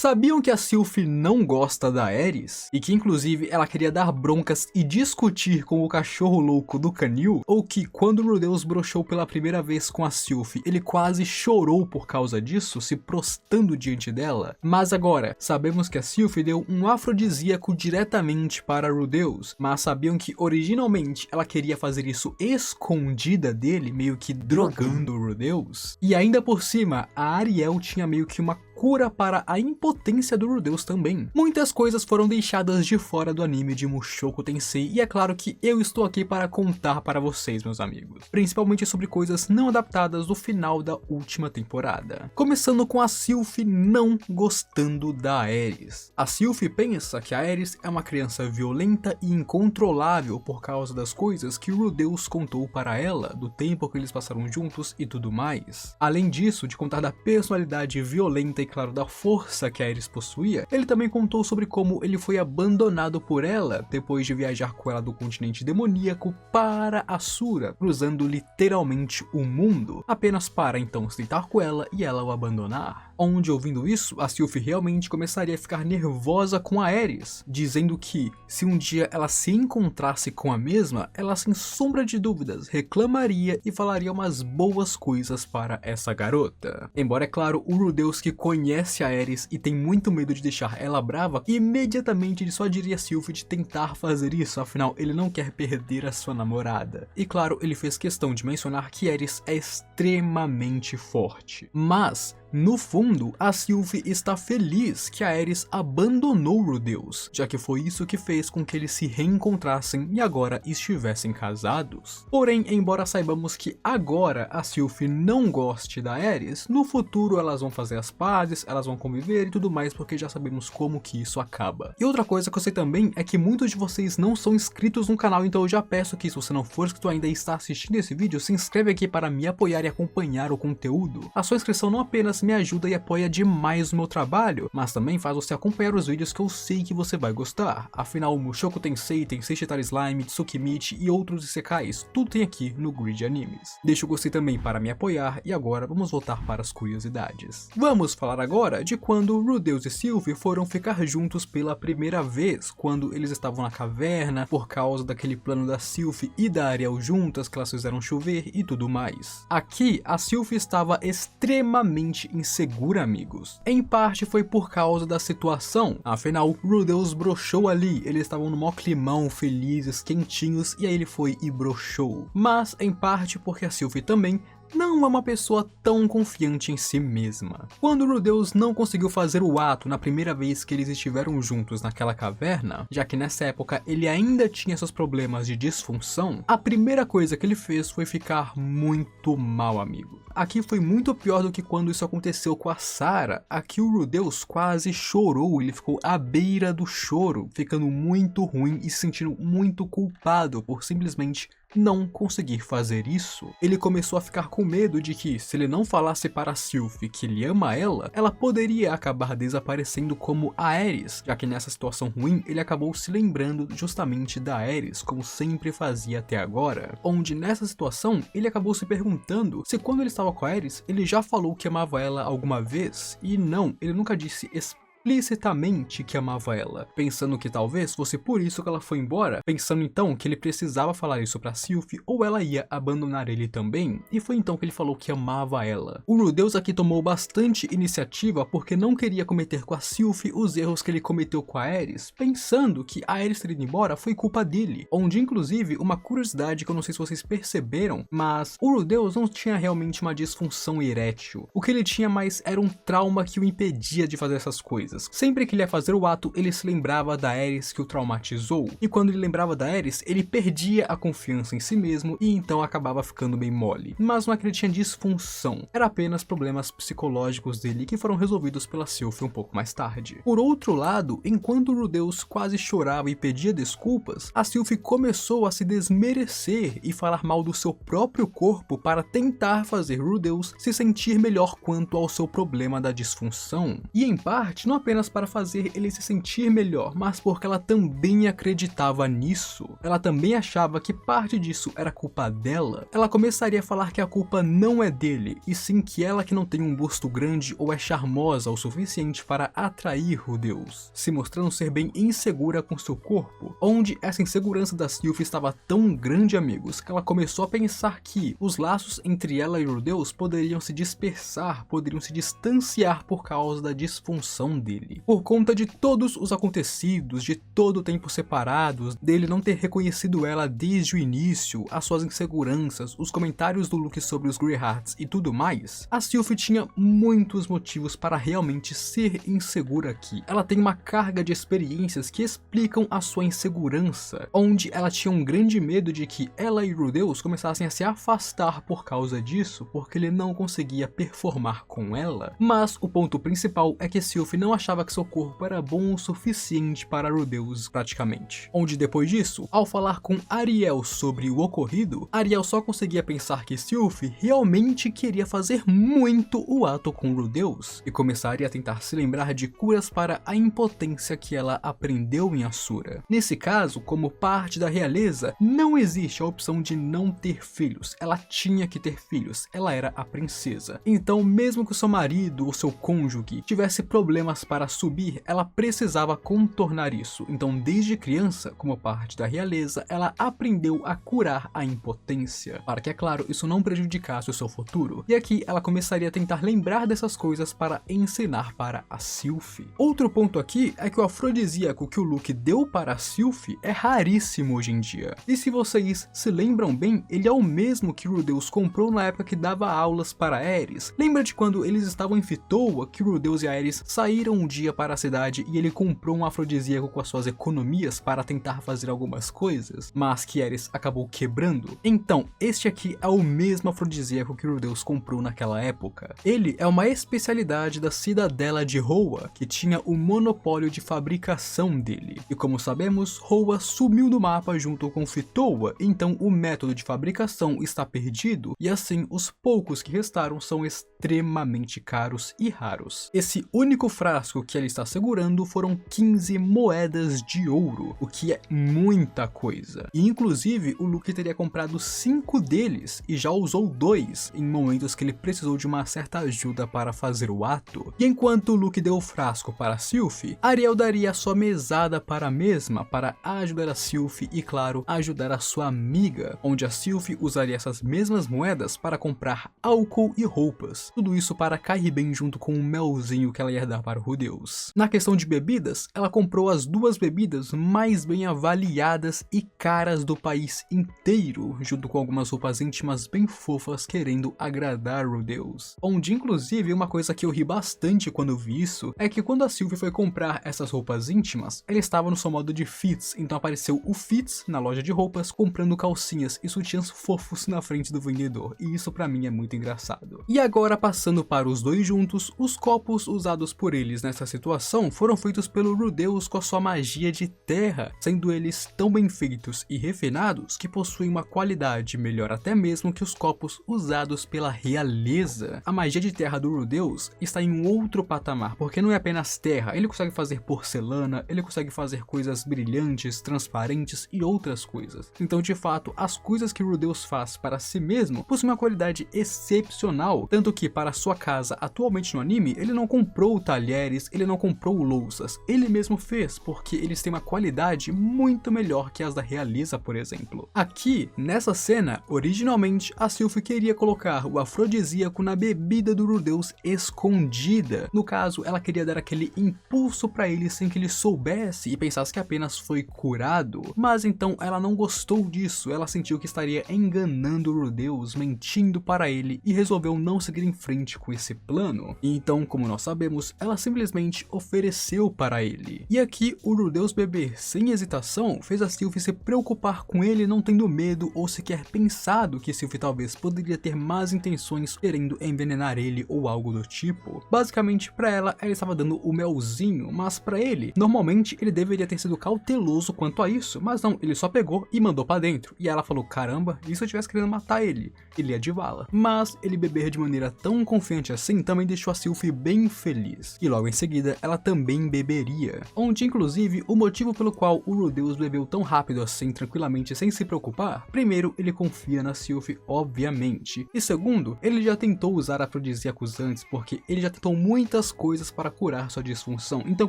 Sabiam que a Sylphie não gosta da Aerys? E que inclusive ela queria dar broncas e discutir com o cachorro louco do canil? Ou que quando Rudeus broxou pela primeira vez com a Sylphie, ele quase chorou por causa disso, se prostando diante dela? Mas agora, sabemos que a Sylphie deu um afrodisíaco diretamente para Rudeus, mas sabiam que originalmente ela queria fazer isso escondida dele, meio que drogando Rudeus? E ainda por cima, a Ariel tinha meio que uma cura para a impotência do Rudeus também. Muitas coisas foram deixadas de fora do anime de Mushoku Tensei e é claro que eu estou aqui para contar para vocês, meus amigos. Principalmente sobre coisas não adaptadas do final da última temporada. Começando com a Sylphie não gostando da Aerys. A Sylphie pensa que a Aerys é uma criança violenta e incontrolável por causa das coisas que Rudeus contou para ela, do tempo que eles passaram juntos e tudo mais. Além disso, de contar da personalidade violenta e claro da força que a Aerys possuía, ele também contou sobre como ele foi abandonado por ela depois de viajar com ela do continente demoníaco para Asura, cruzando literalmente o mundo, apenas para então se deitar com ela e ela o abandonar. Onde, ouvindo isso, a Sylphie realmente começaria a ficar nervosa com a Aerys, dizendo que se um dia ela se encontrasse com a mesma, ela sem sombra de dúvidas reclamaria e falaria umas boas coisas para essa garota. Embora é claro, o Rudeus que conhece a Aerys e tem muito medo de deixar ela brava, imediatamente ele só diria a Sylphie de tentar fazer isso, afinal ele não quer perder a sua namorada. E claro, ele fez questão de mencionar que Aerys é extremamente forte. Mas no fundo, a Sylphie está feliz que a Aerys abandonou Rudeus, já que foi isso que fez com que eles se reencontrassem e agora estivessem casados. Porém, embora saibamos que agora a Sylphie não goste da Aerys, no futuro elas vão fazer as pazes, elas vão conviver e tudo mais, porque já sabemos como que isso acaba. E outra coisa que eu sei também é que muitos de vocês não são inscritos no canal, então eu já peço que se você não for inscrito ainda e está assistindo esse vídeo, se inscreve aqui para me apoiar e acompanhar o conteúdo. A sua inscrição não apenas me ajuda e apoia demais o meu trabalho, mas também faz você acompanhar os vídeos que eu sei que você vai gostar. Afinal, Mushoku Tensei, Tensei Shitara Slime, Tsukimichi e outros isekais, tudo tem aqui no Grid Animes. Deixa o gostei também para me apoiar e agora vamos voltar para as curiosidades. Vamos falar agora de quando Rudeus e Sylphie foram ficar juntos pela primeira vez, quando eles estavam na caverna por causa daquele plano da Sylphie e da Ariel juntas que elas fizeram chover e tudo mais. Aqui, a Sylphie estava extremamente insegura, amigos. Em parte foi por causa da situação, afinal, Rudeus broxou ali, eles estavam no mó climão, felizes, quentinhos, e aí ele foi e broxou. Mas em parte porque a Sylphie também não é uma pessoa tão confiante em si mesma. Quando Rudeus não conseguiu fazer o ato na primeira vez que eles estiveram juntos naquela caverna, já que nessa época ele ainda tinha seus problemas de disfunção, a primeira coisa que ele fez foi ficar muito mal, amigo. Aqui foi muito pior do que quando isso aconteceu com a Sarah. Aqui o Rudeus quase chorou, ele ficou à beira do choro, ficando muito ruim e se sentindo muito culpado por simplesmente não conseguir fazer isso. Ele começou a ficar com medo de que, se ele não falasse para a Sylphie que ele ama ela, ela poderia acabar desaparecendo como a Aerys, já que nessa situação ruim ele acabou se lembrando justamente da Aerys, como sempre fazia até agora. Onde nessa situação ele acabou se perguntando se quando ele estava com a Aerys, ele já falou que amava ela alguma vez, e não, ele nunca disse explicitamente que amava ela, pensando que talvez fosse por isso que ela foi embora, pensando então que ele precisava falar isso pra Sylphie ou ela ia abandonar ele também, e foi então que ele falou que amava ela. O Rudeus aqui tomou bastante iniciativa porque não queria cometer com a Sylphie os erros que ele cometeu com a Aerys, pensando que a Aerys ter ido embora foi culpa dele, onde inclusive uma curiosidade que eu não sei se vocês perceberam, mas o Rudeus não tinha realmente uma disfunção erétil, o que ele tinha mais era um trauma que o impedia de fazer essas coisas. Sempre que ele ia fazer o ato, ele se lembrava da Aerys que o traumatizou, e quando ele lembrava da Aerys, ele perdia a confiança em si mesmo e então acabava ficando bem mole. Mas não é que ele tinha disfunção, era apenas problemas psicológicos dele que foram resolvidos pela Sylphie um pouco mais tarde. Por outro lado, enquanto Rudeus quase chorava e pedia desculpas, a Sylphie começou a se desmerecer e falar mal do seu próprio corpo para tentar fazer Rudeus se sentir melhor quanto ao seu problema da disfunção. E em parte, não apenas para fazer ele se sentir melhor, mas porque ela também acreditava nisso. Ela também achava que parte disso era culpa dela. Ela começaria a falar que a culpa não é dele, e sim que ela que não tem um busto grande ou é charmosa o suficiente para atrair o deus, se mostrando ser bem insegura com seu corpo, onde essa insegurança da Sylvie estava tão grande, amigos, que ela começou a pensar que os laços entre ela e o deus poderiam se dispersar, poderiam se distanciar por causa da disfunção dele. Por conta de todos os acontecidos, de todo o tempo separados, dele não ter reconhecido ela desde o início, as suas inseguranças, os comentários do Luke sobre os Greyhearts e tudo mais, a Sylvie tinha muitos motivos para realmente ser insegura aqui. Ela tem uma carga de experiências que explicam a sua insegurança, onde ela tinha um grande medo de que ela e Rudeus começassem a se afastar por causa disso, porque ele não conseguia performar com ela. Mas o ponto principal é que Sylvie não achava que seu corpo era bom o suficiente para Rudeus praticamente. Onde depois disso, ao falar com Ariel sobre o ocorrido, Ariel só conseguia pensar que Sylvie realmente queria fazer muito o ato com Rudeus e começaria a tentar se lembrar de curas para a impotência que ela aprendeu em Asura. Nesse caso, como parte da realeza, não existe a opção de não ter filhos. Ela tinha que ter filhos, ela era a princesa. Então, mesmo que o seu marido ou seu cônjuge tivesse problemas para subir, ela precisava contornar isso. Então, desde criança, como parte da realeza, ela aprendeu a curar a impotência, para que, é claro, isso não prejudicasse o seu futuro. E aqui ela começaria a tentar lembrar dessas coisas para ensinar para a Sylvie. Outro ponto aqui é que o afrodisíaco que o Luke deu para a Sylvie é raríssimo hoje em dia. E se vocês se lembram bem, ele é o mesmo que Rudeus comprou na época que dava aulas para Aerys. Lembra de quando eles estavam em Fitoa, que Rudeus e Aerys saíram um dia para a cidade e ele comprou um afrodisíaco com as suas economias para tentar fazer algumas coisas, mas que Aerys acabou quebrando? Então, este aqui é o mesmo afrodisíaco que Rudeus comprou naquela época. Ele é uma especialidade da cidadela de Hoa, que tinha o monopólio de fabricação dele. E como sabemos, Hoa sumiu do mapa junto com Fitoa, então o método de fabricação está perdido, e assim os poucos que restaram são extremamente caros e raros. Esse único frasco que ele está segurando foram 15 moedas de ouro, o que é muita coisa. E inclusive o Luke teria comprado 5 deles e já usou 2 em momentos que ele precisou de uma certa ajuda para fazer o ato. E enquanto o Luke deu o frasco para a Sylvie, Ariel daria a sua mesada para a mesma para ajudar a Sylvie e, claro, ajudar a sua amiga, onde a Sylvie usaria essas mesmas moedas para comprar álcool e roupas. Tudo isso para cair bem junto com o melzinho que ela ia dar para o Rudeus. Na questão de bebidas, ela comprou as 2 bebidas mais bem avaliadas e caras do país inteiro, junto com algumas roupas íntimas bem fofas querendo agradar Rudeus. Onde inclusive uma coisa que eu ri bastante quando vi isso é que quando a Sylvie foi comprar essas roupas íntimas, ela estava no seu modo de Fitz, então apareceu o Fitz na loja de roupas comprando calcinhas e sutiãs fofos na frente do vendedor, e isso pra mim é muito engraçado. E agora passando para os dois juntos, os copos usados por eles nessa situação foram feitos pelo Rudeus com a sua magia de terra, sendo eles tão bem feitos e refinados que possuem uma qualidade melhor até mesmo que os copos usados pela realeza. A magia de terra do Rudeus está em um outro patamar, porque não é apenas terra, ele consegue fazer porcelana, ele consegue fazer coisas brilhantes, transparentes e outras coisas. Então, de fato, as coisas que Rudeus faz para si mesmo possuem uma qualidade excepcional, tanto que para sua casa atualmente no anime, ele não comprou talheres, ele não comprou louças, ele mesmo fez, porque eles têm uma qualidade muito melhor que as da realeza, por exemplo. Aqui, nessa cena, originalmente a Sylvie queria colocar o afrodisíaco na bebida do Rudeus escondida. No caso, ela queria dar aquele impulso para ele sem que ele soubesse e pensasse que apenas foi curado. Mas então ela não gostou disso, ela sentiu que estaria enganando o Rudeus, mentindo para ele e resolveu não seguir em frente com esse plano. E então, como nós sabemos, ela simplesmente ofereceu para ele. E aqui o Rudeus beber sem hesitação fez a Sylvie se preocupar com ele, não tendo medo ou sequer pensado que Sylvie talvez poderia ter más intenções querendo envenenar ele ou algo do tipo. Basicamente, para ela estava dando o melzinho, mas para ele, normalmente ele deveria ter sido cauteloso quanto a isso, mas não, ele só pegou e mandou para dentro. E ela falou, caramba, e se eu tivesse querendo matar ele? Ele ia de vala. Mas ele beber de maneira tão confiante assim também deixou a Sylvie bem feliz. E logo em seguida ela também beberia. Onde inclusive o motivo pelo qual o Rudeus bebeu tão rápido assim, tranquilamente, sem se preocupar, primeiro, ele confia na Sylphie, obviamente, e segundo, ele já tentou usar afrodisíacos antes, porque ele já tentou muitas coisas para curar sua disfunção, então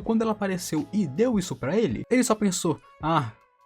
quando ela apareceu e deu isso pra ele só pensou,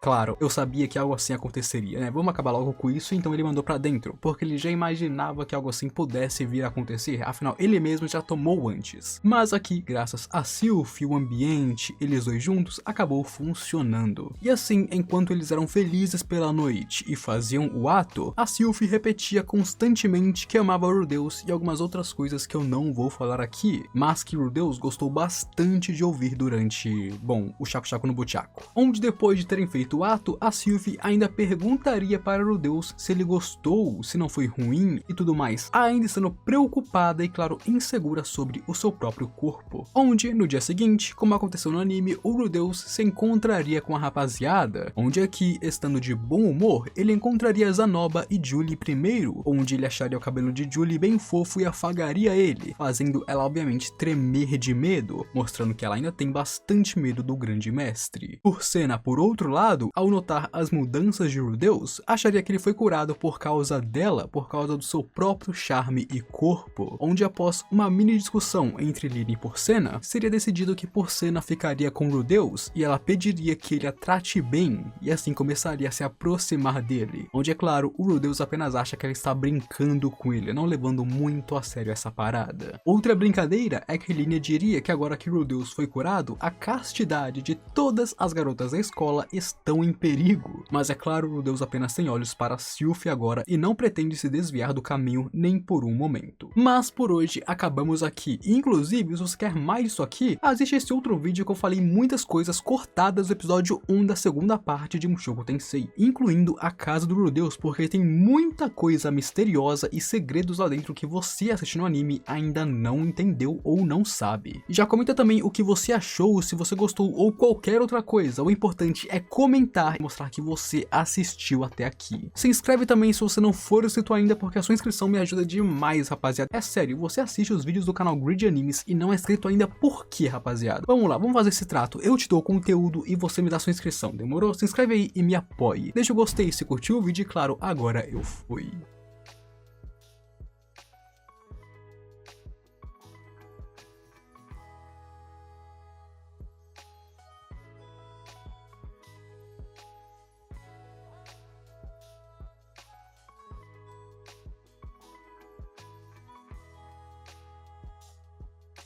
claro, eu sabia que algo assim aconteceria, né? Vamos acabar logo com isso, então ele mandou pra dentro, porque ele já imaginava que algo assim pudesse vir a acontecer, afinal ele mesmo já tomou antes. Mas aqui, graças a Sylphie, o ambiente, eles dois juntos, acabou funcionando. E assim, enquanto eles eram felizes pela noite e faziam o ato, a Sylphie repetia constantemente que amava o Rudeus e algumas outras coisas que eu não vou falar aqui, mas que o Rudeus gostou bastante de ouvir durante, bom, o Chaco Chaco no Buchaco. Onde depois de terem feito o ato, a Sylphie ainda perguntaria para o Rudeus se ele gostou, se não foi ruim e tudo mais, ainda estando preocupada e claro, insegura sobre o seu próprio corpo. Onde, no dia seguinte, como aconteceu no anime, o Rudeus se encontraria com a rapaziada, onde aqui, estando de bom humor, ele encontraria Zanoba e Julie primeiro, onde ele acharia o cabelo de Julie bem fofo e afagaria ele, fazendo ela obviamente tremer de medo, mostrando que ela ainda tem bastante medo do grande mestre. Por Senna, por outro lado, ao notar as mudanças de Rudeus, acharia que ele foi curado por causa dela, por causa do seu próprio charme e corpo, onde após uma mini discussão entre Lina e Porcena, seria decidido que Porcena ficaria com Rudeus e ela pediria que ele a trate bem, e assim começaria a se aproximar dele, onde é claro, o Rudeus apenas acha que ela está brincando com ele, não levando muito a sério essa parada. Outra brincadeira é que Lina diria que agora que Rudeus foi curado, a castidade de todas as garotas da escola estão em perigo, mas é claro, o Rudeus apenas tem olhos para Sylphie agora e não pretende se desviar do caminho nem por um momento. Mas por hoje acabamos aqui, e inclusive se você quer mais disso aqui, existe esse outro vídeo que eu falei muitas coisas cortadas do episódio 1 da segunda parte de Mushoku Tensei, incluindo a casa do Rudeus, porque tem muita coisa misteriosa e segredos lá dentro que você assistindo o anime ainda não entendeu ou não sabe. Já comenta também o que você achou, se você gostou ou qualquer outra coisa, o importante é comentar e mostrar que você assistiu até aqui. Se inscreve também se você não for inscrito ainda, porque a sua inscrição me ajuda demais, rapaziada. É sério, você assiste os vídeos do canal Grid Animes e não é inscrito ainda, por quê, rapaziada? Vamos lá, vamos fazer esse trato. Eu te dou conteúdo e você me dá sua inscrição, demorou? Se inscreve aí e me apoie. Deixa o gostei se curtiu o vídeo e claro, agora eu fui.